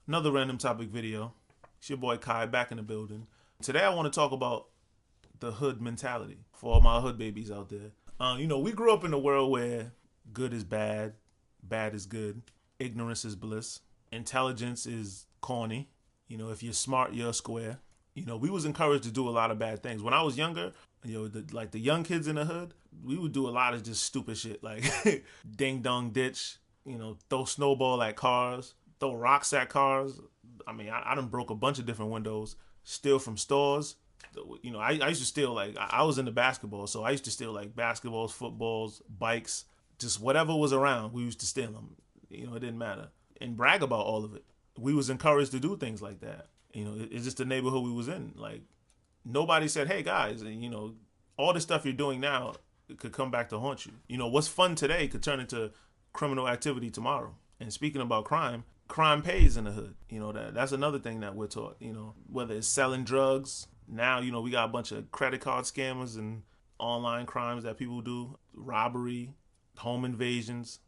Another random topic video. It's your boy Kai back in the building. Today I want to talk about the hood mentality for all my hood babies out there. We grew up in a world where good is bad, bad is good, ignorance is bliss, intelligence is corny. If you're smart, you're a square. We was encouraged to do a lot of bad things. When I was younger, the young kids in the hood, we would do a lot of just stupid shit like ding dong ditch, throw snowball at cars, throw rocks at cars. I done broke a bunch of different windows, steal from stores. I used to steal I was into basketball, so I used to steal like basketballs, footballs, bikes, just whatever was around. We used to steal them. It didn't matter and brag about all of it. We was encouraged to do things like that. It's just the neighborhood we was in. Like nobody said, "Hey guys, all the stuff you're doing now it could come back to haunt you." What's fun today could turn into criminal activity tomorrow. And speaking about crime pays in the hood. That's another thing that we're taught. Whether it's selling drugs. Now, we got a bunch of credit card scammers and online crimes that people do, robbery, home invasions.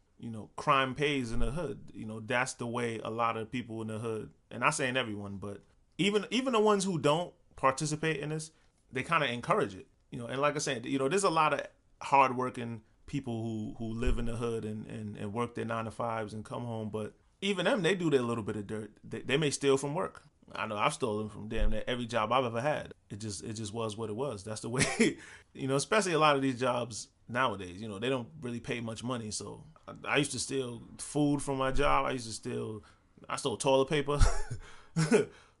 Crime pays in the hood. That's the way a lot of people in the hood, and not saying everyone, but even the ones who don't participate in this, they kind of encourage it. And like I said, there's a lot of hardworking people who live in the hood and work their 9 to 5s and come home, but even them, they do their little bit of dirt. They may steal from work. I know I've stolen from damn near every job I've ever had. It just was what it was. That's the way, especially a lot of these jobs nowadays, they don't really pay much money. So I used to steal food from my job. I stole toilet paper,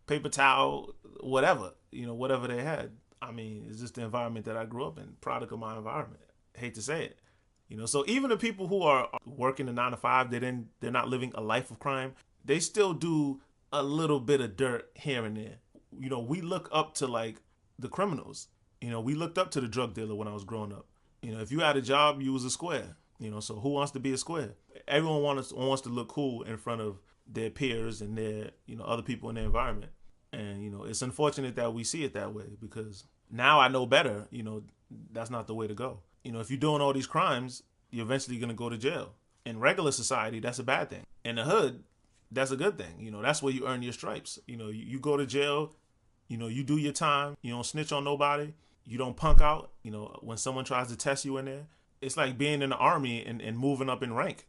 paper towel, whatever, whatever they had. It's just the environment that I grew up in, product of my environment. I hate to say it. So even the people who are working the 9 to 5, they're not living a life of crime. They still do a little bit of dirt here and there. We look up to like the criminals. We looked up to the drug dealer when I was growing up. If you had a job, you was a square. So who wants to be a square? Everyone wants to look cool in front of their peers and their, other people in their environment. And, it's unfortunate that we see it that way because now I know better, that's not the way to go. If you're doing all these crimes, you're eventually going to go to jail. In regular society, that's a bad thing. In the hood, that's a good thing. That's where you earn your stripes. You go to jail, you do your time. You don't snitch on nobody. You don't punk out. When someone tries to test you in there, it's like being in the army and moving up in rank.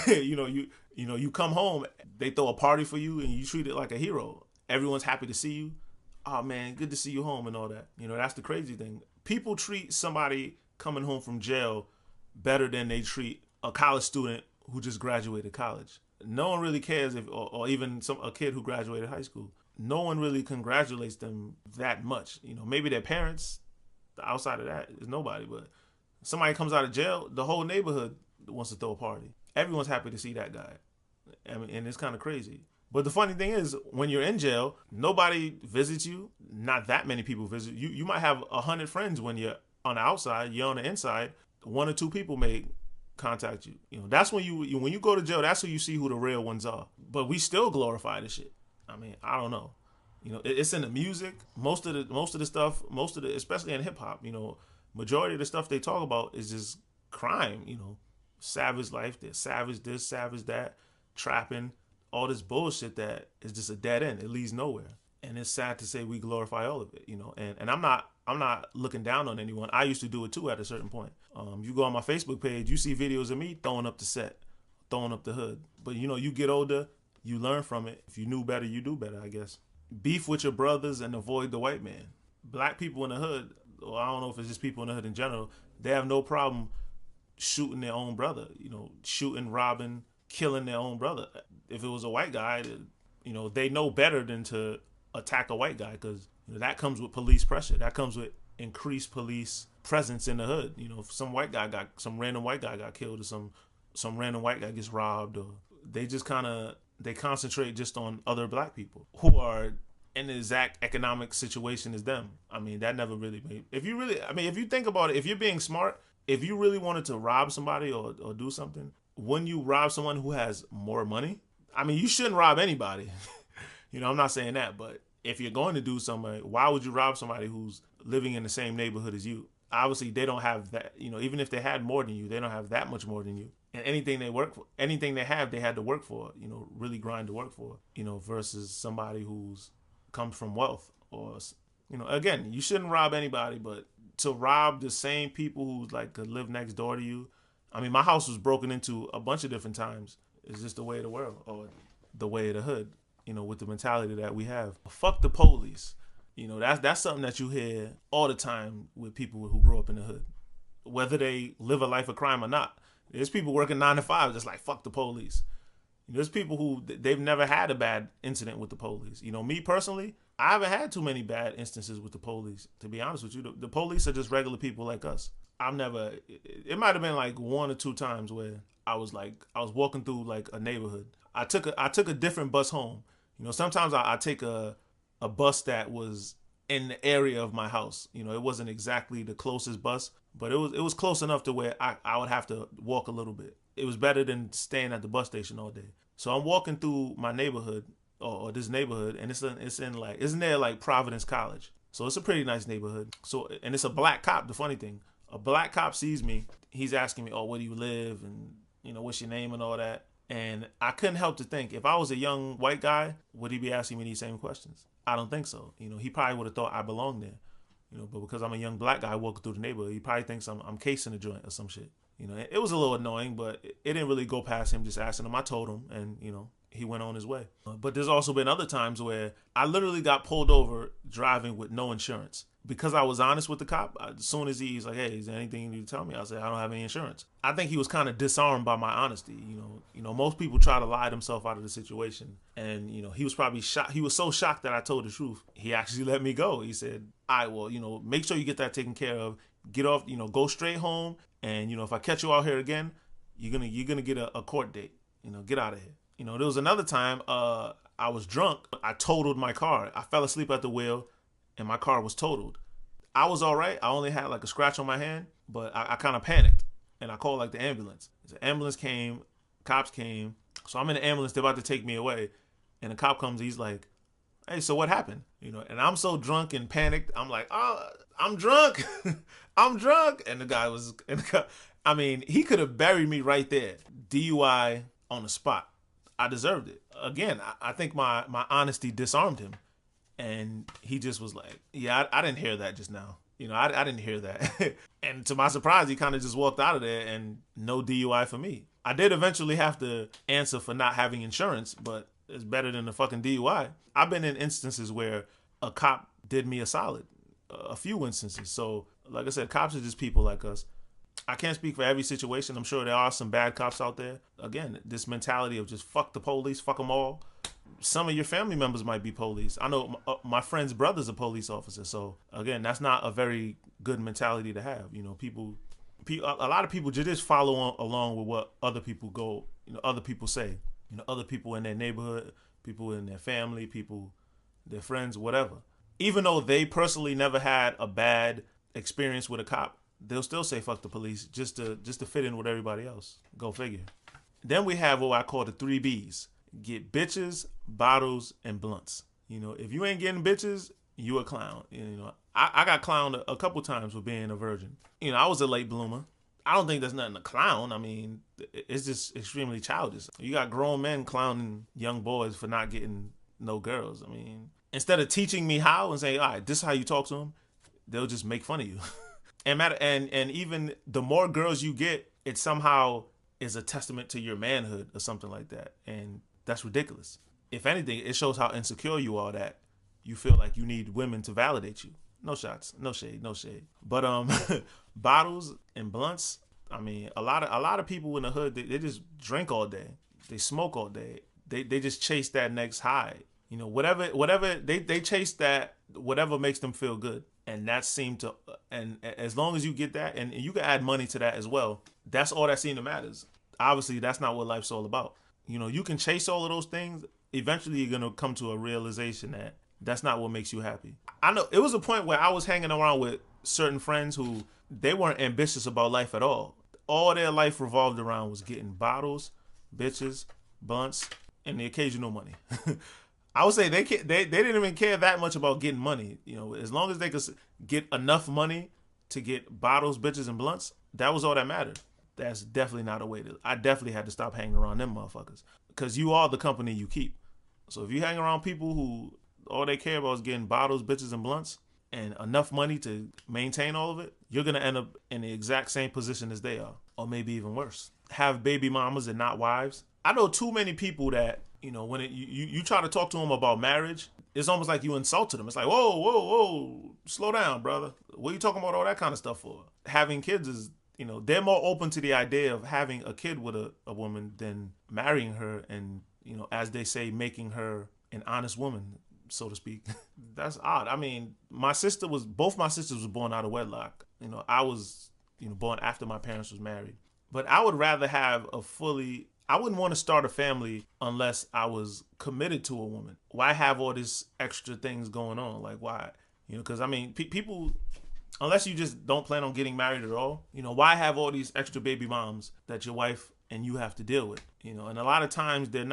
You come home, they throw a party for you and you treat it like a hero. Everyone's happy to see you. Oh man, good to see you home and all that. That's the crazy thing. People treat somebody coming home from jail better than they treat a college student who just graduated college. No one really cares or even a kid who graduated high school. No one really congratulates them that much. Maybe their parents. Outside of that, is nobody. But somebody comes out of jail, the whole neighborhood wants to throw a party. Everyone's happy to see that guy. And it's kind of crazy. But the funny thing is, when you're in jail, nobody visits you. Not that many people visit you. You might have 100 friends when you're on the outside. You're on the inside. 1 or 2 people may contact you. That's when you go to jail. That's when you see who the real ones are. But we still glorify this shit. I don't know. It's in the music. Most of the stuff, especially in hip hop. Majority of the stuff they talk about is just crime. Savage life. They're savage this, savage that, trapping, all this bullshit that is just a dead end. It leads nowhere. And it's sad to say we glorify all of it. And I'm not looking down on anyone. I used to do it too at a certain point. You go on my Facebook page, you see videos of me throwing up the set, throwing up the hood. But you get older, you learn from it. If you knew better, you do better, I guess. Beef with your brothers and avoid the white man. Black people in the hood, or I don't know if it's just people in the hood in general, they have no problem shooting their own brother. Shooting, robbing, killing their own brother. If it was a white guy, they know better than to attack a white guy because that comes with police pressure. That comes with increased police presence in the hood. If some random white guy got killed or some random white guy gets robbed, or they concentrate just on other black people who are in the exact economic situation as them. That never really made. If you think about it, if you're being smart, if you really wanted to rob somebody or do something, wouldn't you rob someone who has more money? You shouldn't rob anybody. I'm not saying that, but if you're going to do something, why would you rob somebody who's living in the same neighborhood as you? Obviously, they don't have that. Even if they had more than you, they don't have that much more than you. And anything they work for, anything they have, they had to work for, really grind to work for, versus somebody who's comes from wealth or, again, you shouldn't rob anybody, but to rob the same people who like could live next door to you. I mean, my house was broken into a bunch of different times. It's just the way of the world or the way of the hood, with the mentality that we have. Fuck the police. That's something that you hear all the time with people who grow up in the hood, whether they live a life of crime or not. There's people working 9 to 5 just like fuck the police. There's people who they've never had a bad incident with the police. Me personally, I haven't had too many bad instances with the police. To be honest with you, the police are just regular people like us. I've never. It might have been like 1 or 2 times where I was walking through like a neighborhood. I took a different bus home. Sometimes I take a bus that was in the area of my house. It wasn't exactly the closest bus, but it was close enough to where I would have to walk a little bit. It was better than staying at the bus station all day. So I'm walking through my neighborhood or this neighborhood, and it's near like Providence College. So it's a pretty nice neighborhood. So, and it's a black cop. The funny thing, a black cop sees me. He's asking me, "Oh, where do you live?" And what's your name and all that. And I couldn't help to think, if I was a young white guy, would he be asking me these same questions? I don't think so. He probably would have thought I belonged there. But because I'm a young black guy walking through the neighborhood, he probably thinks I'm casing a joint or some shit. It was a little annoying, but it didn't really go past him just asking him. I told him, and he went on his way. But there's also been other times where I literally got pulled over driving with no insurance. Because I was honest with the cop, as soon as he's like, "Hey, is there anything you need to tell me?" I said, "I don't have any insurance." I think he was kind of disarmed by my honesty. Most people try to lie themselves out of the situation. And, he was probably shocked. He was so shocked that I told the truth. He actually let me go. He said, "All right, well, make sure you get that taken care of. Get off, go straight home. And, if I catch you out here again, you're gonna get a court date. Get out of here." There was another time I was drunk. I totaled my car. I fell asleep at the wheel, and my car was totaled. I was all right. I only had like a scratch on my hand, but I kind of panicked, and I called like the ambulance. The ambulance came, cops came. So I'm in the ambulance. They're about to take me away, and the cop comes. He's like, "Hey, so what happened?" And I'm so drunk and panicked. I'm like, "Oh, I'm drunk. I'm drunk." And the guy was, I mean, he could have buried me right there. DUI on the spot. I deserved it. Again, I think my honesty disarmed him. And he just was like, "Yeah, I didn't hear that just now. I didn't hear that." And to my surprise, he kind of just walked out of there and no DUI for me. I did eventually have to answer for not having insurance, but it's better than the fucking DUI. I've been in instances where a cop did me a solid. A few instances. So, like I said, cops are just people like us. I can't speak for every situation. I'm sure there are some bad cops out there. Again, this mentality of just fuck the police, fuck them all. Some of your family members might be police. I know my friend's brother's a police officer. So, again, that's not a very good mentality to have. A lot of people just follow along with what other people other people say. Other people in their neighborhood, people in their family, people, their friends, whatever. Even though they personally never had a bad experience with a cop, they'll still say fuck the police just to fit in with everybody else. Go figure. Then we have what I call the 3 Bs. Get bitches, bottles, and blunts. If you ain't getting bitches, you a clown. I got clowned a couple times for being a virgin. I was a late bloomer. I don't think there's nothing to clown. I mean, it's just extremely childish. You got grown men clowning young boys for not getting no girls. I mean, instead of teaching me how and saying, "All right, this is how you talk to them," they'll just make fun of you. And even the more girls you get, it somehow is a testament to your manhood or something like that. And that's ridiculous. If anything, it shows how insecure you are that you feel like you need women to validate you. No shots, no shade, no shade. But bottles and blunts. I mean, a lot of people in the hood, they just drink all day. They smoke all day. They just chase that next high. Whatever they chase that, whatever makes them feel good. And that seemed to, and as long as you get that, and you can add money to that as well, that's all that seemed to matters. Obviously, that's not what life's all about. You can chase all of those things. Eventually, you're going to come to a realization that that's not what makes you happy. I know it was a point where I was hanging around with certain friends who they weren't ambitious about life at all. All their life revolved around was getting bottles, bitches, blunts, and the occasional money. I would say they didn't even care that much about getting money. As long as they could get enough money to get bottles, bitches, and blunts, that was all that mattered. that's definitely not a way to. I definitely had to stop hanging around them motherfuckers because you are the company you keep. So if you hang around people who all they care about is getting bottles, bitches, and blunts, and enough money to maintain all of it, you're gonna end up in the exact same position as they are, or maybe even worse. Have baby mamas and not wives. I know too many people that, when you try to talk to them about marriage, it's almost like you insulted them. It's like, whoa, whoa, whoa, slow down, brother. What are you talking about all that kind of stuff for? Having kids is, they're more open to the idea of having a kid with a woman than marrying her and, as they say, making her an honest woman, so to speak. That's odd. I mean, both my sisters were born out of wedlock. I was, born after my parents was married. But I would rather have I wouldn't want to start a family unless I was committed to a woman. Why have all this extra things going on? Like, why? Because I mean, people, unless you just don't plan on getting married at all, why have all these extra baby moms that your wife and you have to deal with? And a lot of times they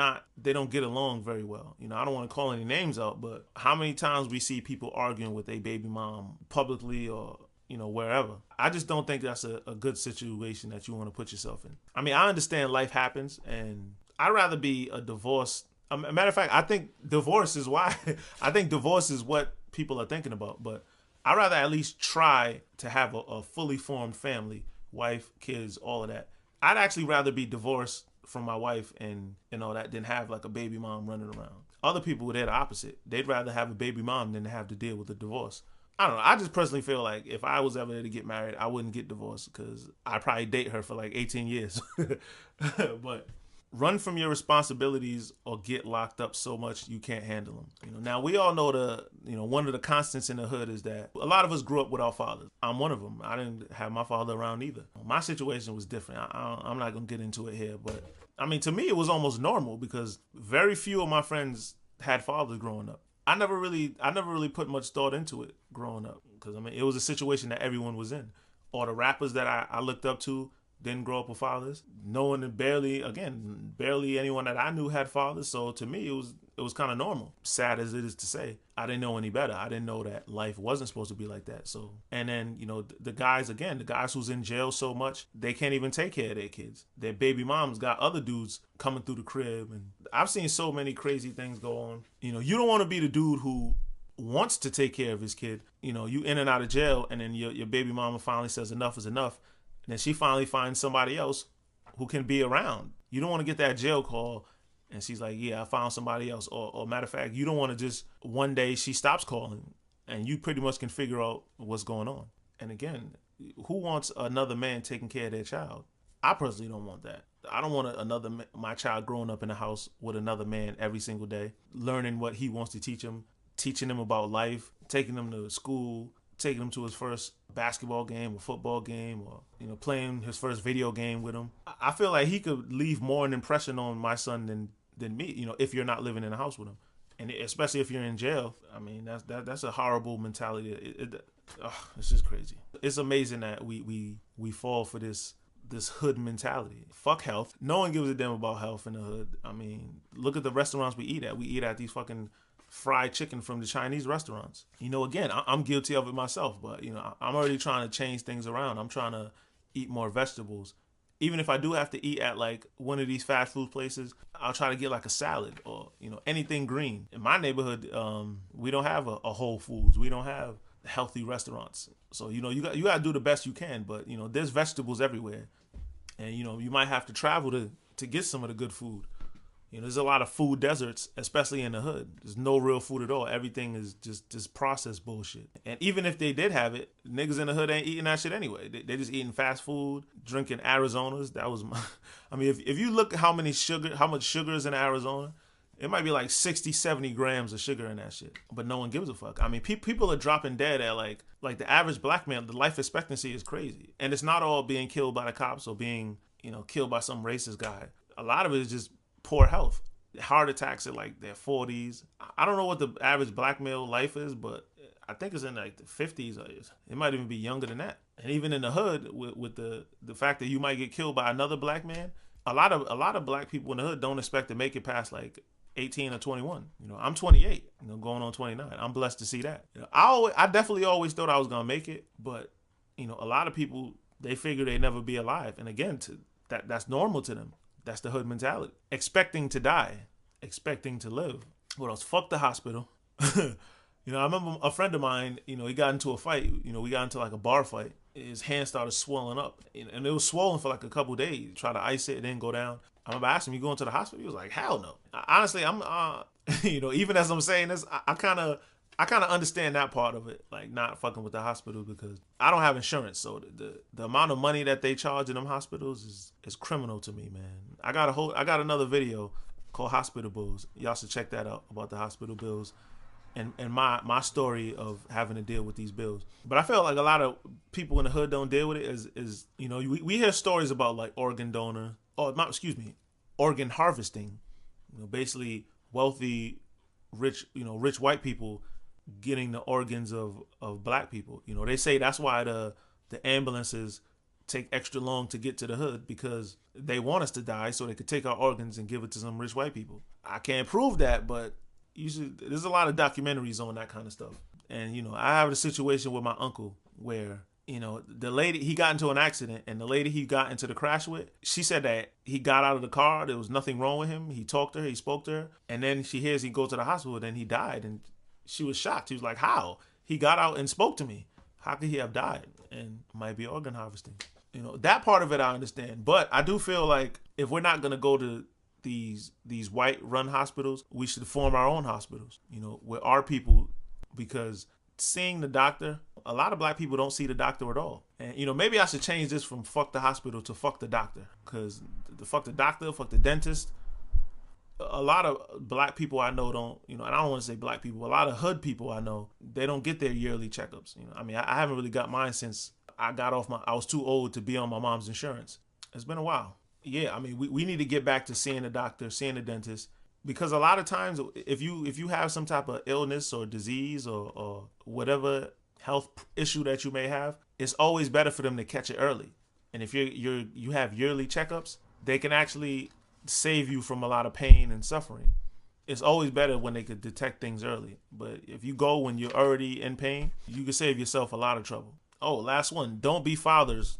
don't get along very well. I don't want to call any names out, but how many times we see people arguing with a baby mom publicly or wherever. I just don't think that's a good situation that you want to put yourself in. I mean, I understand life happens, and I'd rather be a divorce. A matter of fact, I think divorce is why. I think divorce is what people are thinking about, but I'd rather at least try to have a fully formed family, wife, kids, all of that. I'd actually rather be divorced from my wife and all that than have like a baby mom running around. Other people, they're the opposite. They'd rather have a baby mom than to have to deal with a divorce. I don't know. I just personally feel like if I was ever to get married, I wouldn't get divorced because I'd probably date her for like 18 years. But run from your responsibilities or get locked up so much you can't handle them. Now we all know one of the constants in the hood is that a lot of us grew up with our fathers. I'm one of them. I didn't have my father around either. My situation was different. I'm not going to get into it here, but I mean, to me, it was almost normal because very few of my friends had fathers growing up. I never really put much thought into it growing up because I mean it was a situation that everyone was in. All the rappers that I looked up to didn't grow up with fathers. No one barely anyone that I knew had fathers. So to me it was kind of normal. Sad as it is to say, I didn't know any better. I didn't know that life wasn't supposed to be like that. So and then the guys who's in jail so much, they can't even take care of their kids. Their baby moms got other dudes coming through the crib, and I've seen so many crazy things go on. You don't want to be the dude who wants to take care of his kid. You in and out of jail, and then your baby mama finally says enough is enough, and then she finally finds somebody else who can be around. You don't want to get that jail call and she's like, yeah, I found somebody else. Or matter of fact, you don't want to just one day she stops calling and you pretty much can figure out what's going on. And again, who wants another man taking care of their child? I personally don't want that. I don't want my child growing up in a house with another man every single day, learning what he wants to teach him, teaching him about life, taking him to school, taking him to his first basketball game or football game, or playing his first video game with him. I feel like he could leave more an impression on my son than me. If you're not living in a house with him, and especially if you're in jail. I mean, that's a horrible mentality. It's just crazy. It's amazing that we fall for this hood mentality. Fuck health. No one gives a damn about health in the hood. I mean, look at the restaurants we eat at. We eat at these fucking fried chicken from the Chinese restaurants. Again, I'm guilty of it myself, but I'm already trying to change things around. I'm trying to eat more vegetables. Even if I do have to eat at like one of these fast food places, I'll try to get like a salad or anything green. In my neighborhood, we don't have a Whole Foods. We don't have healthy restaurants. So you got to do the best you can, but there's vegetables everywhere. And you might have to travel to get some of the good food. There's a lot of food deserts, especially in the hood. There's no real food at all. Everything is just processed bullshit. And even if they did have it, niggas in the hood ain't eating that shit anyway. They just eating fast food, drinking Arizonas. That was I mean, if you look at how much sugar is in Arizona, it might be like 60, 70 grams of sugar in that shit. But no one gives a fuck. I mean, people are dropping dead at like the average black man. The life expectancy is crazy. And it's not all being killed by the cops or being, killed by some racist guy. A lot of it is just poor health. Heart attacks at like their 40s. I don't know what the average black male life is, but I think it's in like the 50s. It might even be younger than that. And even in the hood, with the fact that you might get killed by another black man, a lot of black people in the hood don't expect to make it past like 18 or 21. I'm 28, going on 29. I'm blessed to see that. I definitely always thought I was gonna make it, but a lot of people They figure they never be alive. And again, that's normal to them. That's the hood mentality. Expecting to die, expecting to live. What else? Fuck the hospital. I remember a friend of mine, he got into a fight. We got into like a bar fight. His hand started swelling up. And it was swollen for like a couple days. Try to ice it, it didn't go down. I remember asking him, you going to the hospital? He was like, hell no. Honestly, I'm, even as I'm saying this, I kind of understand that part of it, like not fucking with the hospital, because I don't have insurance. So the amount of money that they charge in them hospitals is criminal to me, man. I got another video called Hospital Bills. Y'all should check that out, about the hospital bills and my story of having to deal with these bills. But I feel like a lot of people in the hood don't deal with it. We hear stories about like organ harvesting. Basically wealthy, rich white people getting the organs of black people. They say that's why the ambulances take extra long to get to the hood, because they want us to die so they could take our organs and give it to some rich white people. I can't prove that, but there's a lot of documentaries on that kind of stuff. And I have a situation with my uncle where the lady, he got into an accident, and the lady he got into the crash with, she said that he got out of the car, there was nothing wrong with him, he talked to her, he spoke to her, and then she hears he go to the hospital, then he died. And she was shocked. She was like, how? He got out and spoke to me. How could he have died? And might be organ harvesting. That part of it I understand. But I do feel like if we're not going to go to these white run hospitals, we should form our own hospitals, with our people, because seeing the doctor, a lot of black people don't see the doctor at all. And maybe I should change this from fuck the hospital to fuck the doctor, because the fuck the doctor, fuck the dentist. A lot of black people I know don't, and I don't want to say black people, a lot of hood people I know, they don't get their yearly checkups. I haven't really got mine since I was too old to be on my mom's insurance. It's been a while. Yeah, we need to get back to seeing the doctor, seeing the dentist, because a lot of times if you have some type of illness or disease or whatever health issue that you may have, it's always better for them to catch it early. And if you have yearly checkups, they can actually save you from a lot of pain and suffering. It's always better when they could detect things early. But if you go when you're already in pain, you can save yourself a lot of trouble. Oh, last one. Don't be fathers,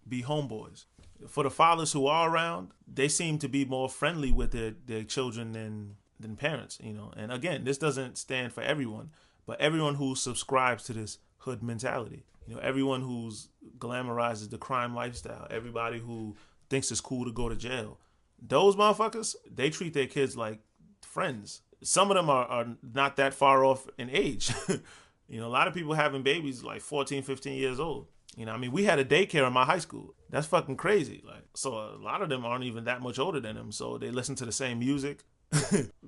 be homeboys. For the fathers who are around, they seem to be more friendly with their children than parents, And again, this doesn't stand for everyone, but everyone who subscribes to this hood mentality. Everyone who's glamorizes the crime lifestyle, everybody who thinks it's cool to go to jail. Those motherfuckers, they treat their kids like friends. Some of them are not that far off in age. A lot of people having babies like 14, 15 years old. We had a daycare in my high school. That's fucking crazy. So a lot of them aren't even that much older than them. So they listen to the same music.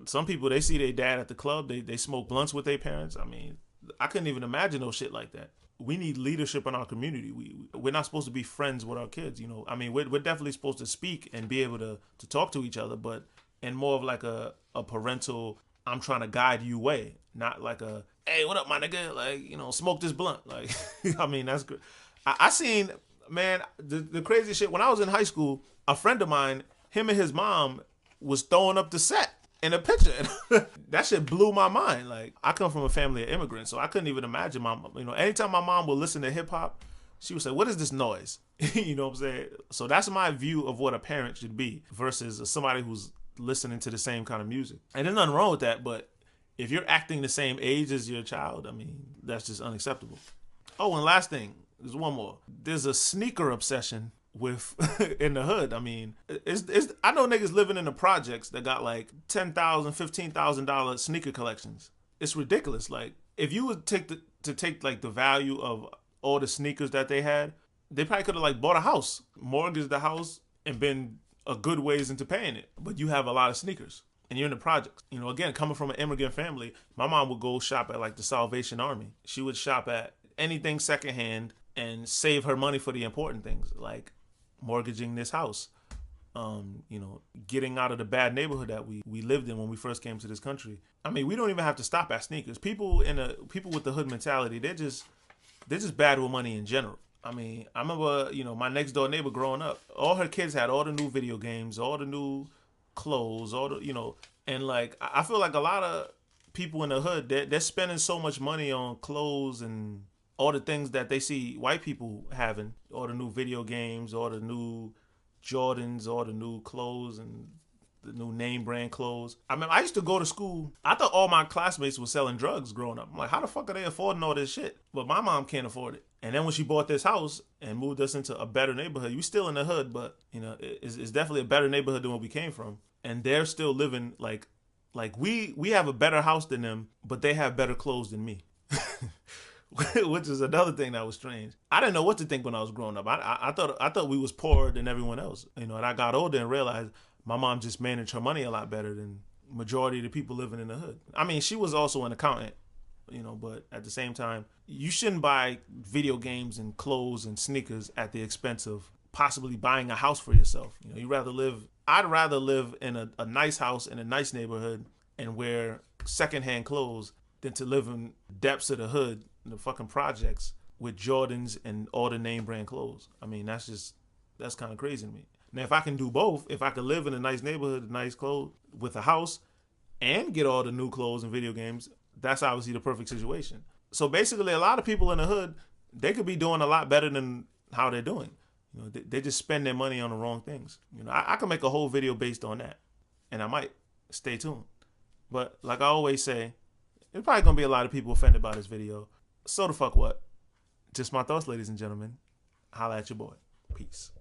Some people, they see their dad at the club. They smoke blunts with their parents. I couldn't even imagine no shit like that. We need leadership in our community. We're not supposed to be friends with our kids. We're definitely supposed to speak and be able to talk to each other, but in more of like a parental, I'm trying to guide you way, not like a, hey, what up, my nigga? Smoke this blunt. That's good. I seen, man, the crazy shit. When I was in high school, a friend of mine, him and his mom was throwing up the set in a picture. That shit blew my mind. I come from a family of immigrants, so I couldn't even imagine anytime my mom would listen to hip hop, she would say, what is this noise? You know what I'm saying? So that's my view of what a parent should be versus somebody who's listening to the same kind of music. And there's nothing wrong with that, but if you're acting the same age as your child, that's just unacceptable. Oh, and last thing, there's one more. There's a sneaker obsession with in the hood. It's I know niggas living in the projects that got like $10,000, $15,000 sneaker collections. It's ridiculous. If you would take the value of all the sneakers that they had, they probably could have bought a house, mortgaged the house, and been a good ways into paying it. But you have a lot of sneakers and you're in the projects. Again, coming from an immigrant family, my mom would go shop at the Salvation Army. She would shop at anything secondhand and save her money for the important things, like mortgaging this house, getting out of the bad neighborhood that we lived in when we first came to this country. We don't even have to stop at sneakers. People with the hood mentality, they're just bad with money in general. I remember, my next door neighbor growing up, all her kids had all the new video games, all the new clothes, all the, and I feel like a lot of people in the hood, they're spending so much money on clothes and all the things that they see white people having, all the new video games, all the new Jordans, all the new clothes and the new name brand clothes. I mean, I used to go to school. I thought all my classmates were selling drugs growing up. I'm like, how the fuck are they affording all this shit? But my mom can't afford it. And then when she bought this house and moved us into a better neighborhood, we still in the hood, but you know, it's definitely a better neighborhood than where we came from. And they're still living like we have a better house than them, but they have better clothes than me. Which is another thing that was strange. I didn't know what to think when I was growing up. I thought we was poorer than everyone else. You know, and I got older and realized my mom just managed her money a lot better than majority of the people living in the hood. I mean, she was also an accountant, you know, but at the same time, you shouldn't buy video games and clothes and sneakers at the expense of possibly buying a house for yourself. You know, I'd rather live in a nice house in a nice neighborhood and wear secondhand clothes than to live in depths of the hood, in the fucking projects, with Jordans and all the name brand clothes. I mean, that's kind of crazy to me. Now, if I can do both, if I could live in a nice neighborhood, nice clothes, with a house, and get all the new clothes and video games, that's obviously the perfect situation. So basically, a lot of people in the hood, they could be doing a lot better than how they're doing. You know, they just spend their money on the wrong things. You know, I can make a whole video based on that, and I might. Stay tuned. But like I always say, there's probably gonna be a lot of people offended by this video. So the fuck what? Just my thoughts, ladies and gentlemen. Holla at your boy. Peace.